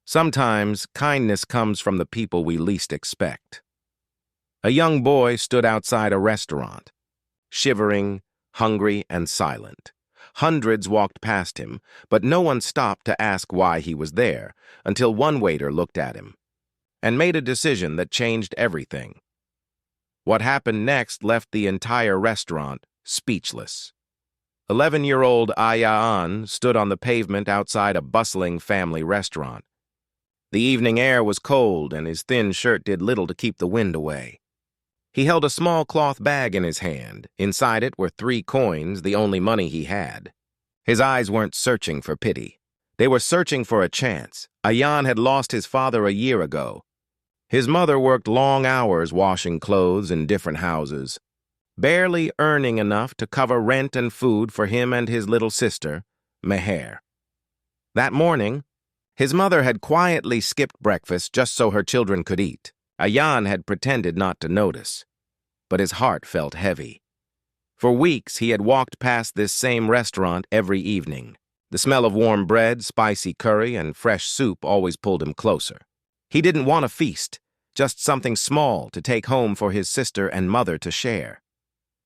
Sometimes kindness comes from the people we least expect. A young boy stood outside a restaurant, shivering, hungry, and silent. Hundreds walked past him, but no one stopped to ask why he was there until one waiter looked at him and made a decision that changed everything. What happened next left the entire restaurant speechless. 11-year-old Ayaan stood on the pavement outside a bustling family restaurant. The evening air was cold, and his thin shirt did little to keep the wind away. He held a small cloth bag in his hand. Inside it were 3 coins, the only money he had. His eyes weren't searching for pity. They were searching for a chance. Ayaan had lost his father a year ago. His mother worked long hours washing clothes in different houses, barely earning enough to cover rent and food for him and his little sister, Meher. That morning, his mother had quietly skipped breakfast just so her children could eat. Ayaan had pretended not to notice, but his heart felt heavy. For weeks, he had walked past this same restaurant every evening. The smell of warm bread, spicy curry, and fresh soup always pulled him closer. He didn't want a feast, just something small to take home for his sister and mother to share.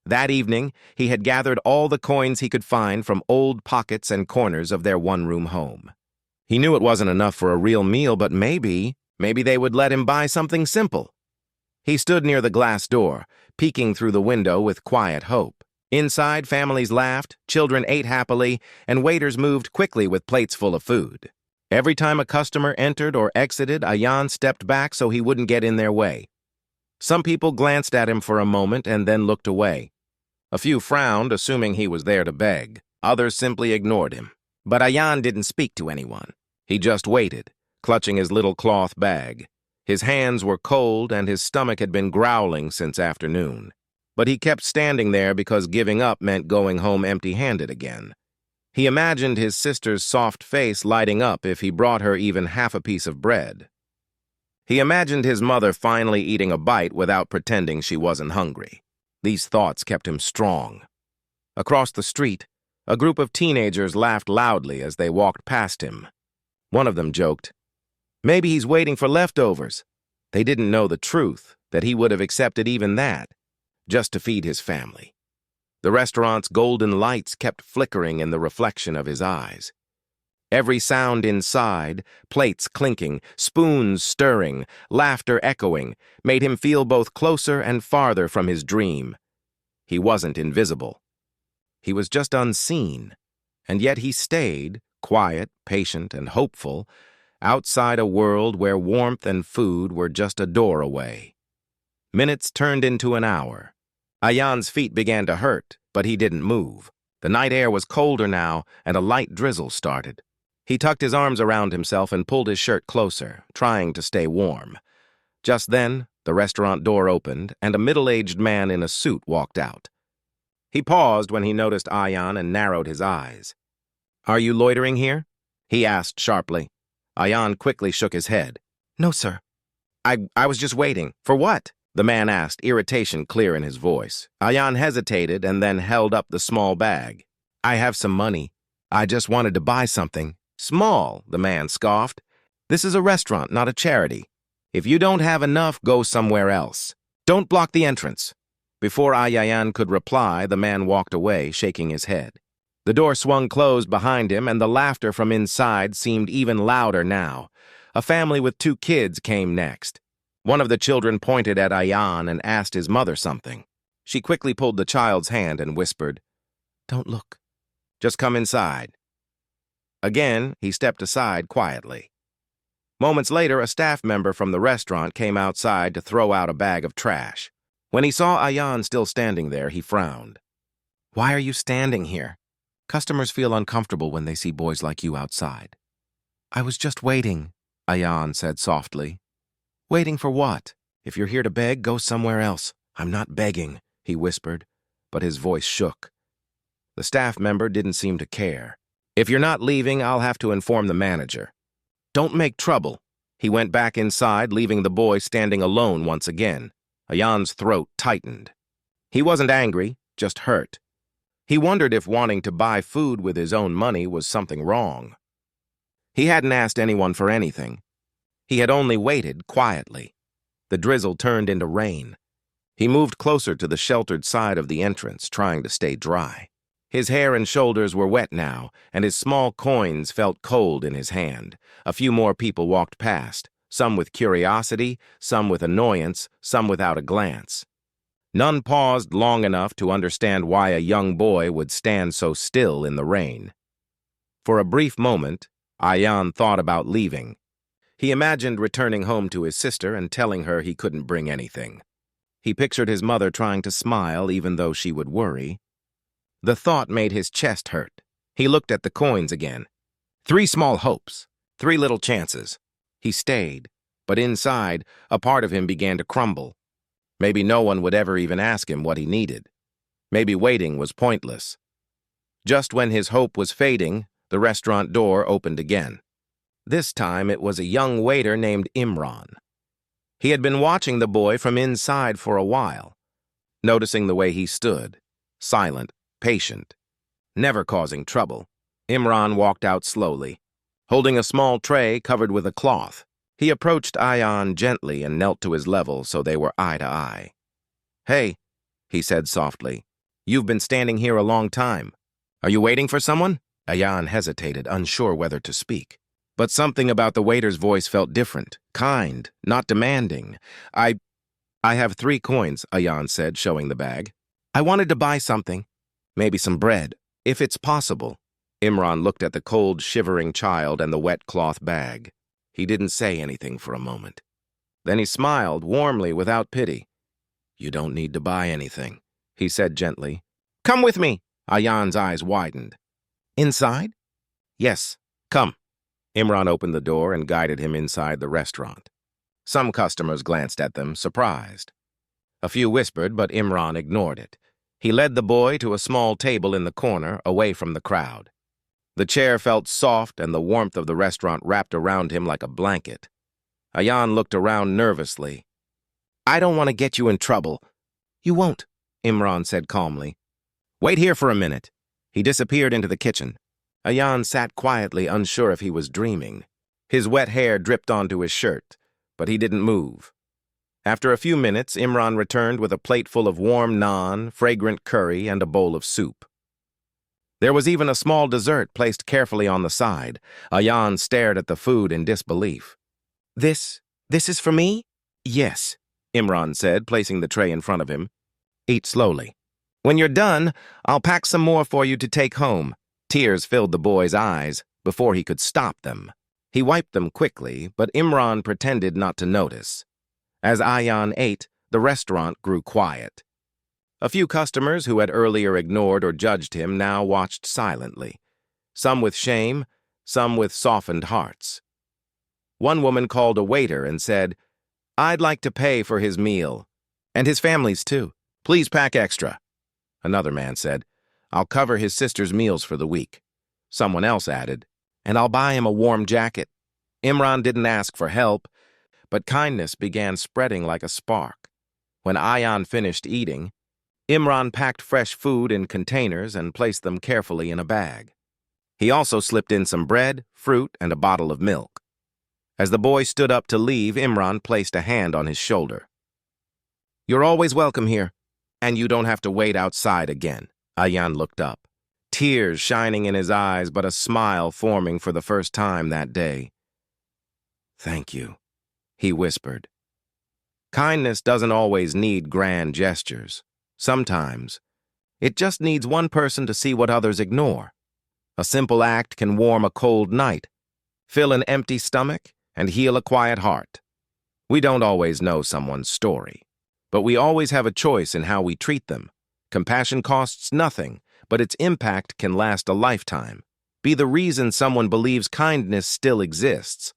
That evening, he had gathered all the coins he could find from old pockets and corners of their one-room home. He knew it wasn't enough for a real meal, but maybe they would let him buy something simple. He stood near the glass door, peeking through the window with quiet hope. Inside, families laughed, children ate happily, and waiters moved quickly with plates full of food. Every time a customer entered or exited, Ayaan stepped back so he wouldn't get in their way. Some people glanced at him for a moment and then looked away. A few frowned, assuming he was there to beg. Others simply ignored him. But Ayaan didn't speak to anyone. He just waited, clutching his little cloth bag. His hands were cold and his stomach had been growling since afternoon. But he kept standing there because giving up meant going home empty-handed again. He imagined his sister's soft face lighting up if he brought her even half a piece of bread. He imagined his mother finally eating a bite without pretending she wasn't hungry. These thoughts kept him strong. Across the street, a group of teenagers laughed loudly as they walked past him. One of them joked, "Maybe he's waiting for leftovers." They didn't know the truth, that he would have accepted even that, just to feed his family. The restaurant's golden lights kept flickering in the reflection of his eyes. Every sound inside, plates clinking, spoons stirring, laughter echoing, made him feel both closer and farther from his dream. He wasn't invisible. He was just unseen, and yet he stayed, quiet, patient, and hopeful, outside a world where warmth and food were just a door away. Minutes turned into an hour. Ayaan's feet began to hurt, but he didn't move. The night air was colder now, and a light drizzle started. He tucked his arms around himself and pulled his shirt closer, trying to stay warm. Just then, the restaurant door opened, and a middle-aged man in a suit walked out. He paused when he noticed Ayaan and narrowed his eyes. "Are you loitering here?" he asked sharply. Ayaan quickly shook his head. "No, sir." I was just waiting. For what?" the man asked, irritation clear in his voice. Ayaan hesitated and then held up the small bag. "I have some money. I just wanted to buy something." "Small," the man scoffed. "This is a restaurant, not a charity. If you don't have enough, go somewhere else. Don't block the entrance." Before Ayaan could reply, the man walked away, shaking his head. The door swung closed behind him, and the laughter from inside seemed even louder now. A family with 2 kids came next. One of the children pointed at Ayaan and asked his mother something. She quickly pulled the child's hand and whispered, "Don't look. Just come inside." Again, he stepped aside quietly. Moments later, a staff member from the restaurant came outside to throw out a bag of trash. When he saw Ayaan still standing there, he frowned. "Why are you standing here? Customers feel uncomfortable when they see boys like you outside." "I was just waiting," Ayaan said softly. "Waiting for what? If you're here to beg, go somewhere else." "I'm not begging," he whispered, but his voice shook. The staff member didn't seem to care. "If you're not leaving, I'll have to inform the manager." "Don't make trouble." He went back inside, leaving the boy standing alone once again. Ayaan's throat tightened. He wasn't angry, just hurt. He wondered if wanting to buy food with his own money was something wrong. He hadn't asked anyone for anything, He had only waited quietly. The drizzle turned into rain. He moved closer to the sheltered side of the entrance, trying to stay dry. His hair and shoulders were wet now, and his small coins felt cold in his hand. A few more people walked past, some with curiosity, some with annoyance, some without a glance. None paused long enough to understand why a young boy would stand so still in the rain. For a brief moment, Ayan thought about leaving. He imagined returning home to his sister and telling her he couldn't bring anything. He pictured his mother trying to smile even though she would worry. The thought made his chest hurt. He looked at the coins again. 3 small hopes, 3 little chances. He stayed, but inside, a part of him began to crumble. Maybe no one would ever even ask him what he needed. Maybe waiting was pointless. Just when his hope was fading, the restaurant door opened again. This time it was a young waiter named Imran. He had been watching the boy from inside for a while, noticing the way he stood, silent, patient, never causing trouble. Imran walked out slowly, holding a small tray covered with a cloth. He approached Ayan gently and knelt to his level so they were eye to eye. "Hey," he said softly, "you've been standing here a long time. Are you waiting for someone?" Ayan hesitated, unsure whether to speak. But something about the waiter's voice felt different, kind, not demanding. I have 3 coins, Ayan said, showing the bag. "I wanted to buy something. Maybe some bread, if it's possible." Imran looked at the cold, shivering child and the wet cloth bag. He didn't say anything for a moment. Then he smiled warmly without pity. "You don't need to buy anything," he said gently. "Come with me." Ayan's eyes widened. "Inside?" "Yes, come." Imran opened the door and guided him inside the restaurant. Some customers glanced at them, surprised. A few whispered, but Imran ignored it. He led the boy to a small table in the corner, away from the crowd. The chair felt soft and the warmth of the restaurant wrapped around him like a blanket. Ayan looked around nervously. "I don't want to get you in trouble." "You won't," Imran said calmly. "Wait here for a minute." He disappeared into the kitchen. Ayan sat quietly, unsure if he was dreaming. His wet hair dripped onto his shirt, but he didn't move. After a few minutes, Imran returned with a plate full of warm naan, fragrant curry, and a bowl of soup. There was even a small dessert placed carefully on the side. Ayan stared at the food in disbelief. This is for me?" "Yes," Imran said, placing the tray in front of him. "Eat slowly. When you're done, I'll pack some more for you to take home." Tears filled the boy's eyes before he could stop them. He wiped them quickly, but Imran pretended not to notice. As Ayan ate, the restaurant grew quiet. A few customers who had earlier ignored or judged him now watched silently, some with shame, some with softened hearts. One woman called a waiter and said, "I'd like to pay for his meal, and his family's too. Please pack extra." Another man said, "I'll cover his sister's meals for the week." Someone else added, "And I'll buy him a warm jacket." Imran didn't ask for help, but kindness began spreading like a spark. When Ayan finished eating, Imran packed fresh food in containers and placed them carefully in a bag. He also slipped in some bread, fruit, and a bottle of milk. As the boy stood up to leave, Imran placed a hand on his shoulder. "You're always welcome here, and you don't have to wait outside again." Ayan looked up, tears shining in his eyes, but a smile forming for the first time that day. "Thank you," he whispered. Kindness doesn't always need grand gestures. Sometimes, it just needs one person to see what others ignore. A simple act can warm a cold night, fill an empty stomach, and heal a quiet heart. We don't always know someone's story, but we always have a choice in how we treat them. Compassion costs nothing, but its impact can last a lifetime. Be the reason someone believes kindness still exists.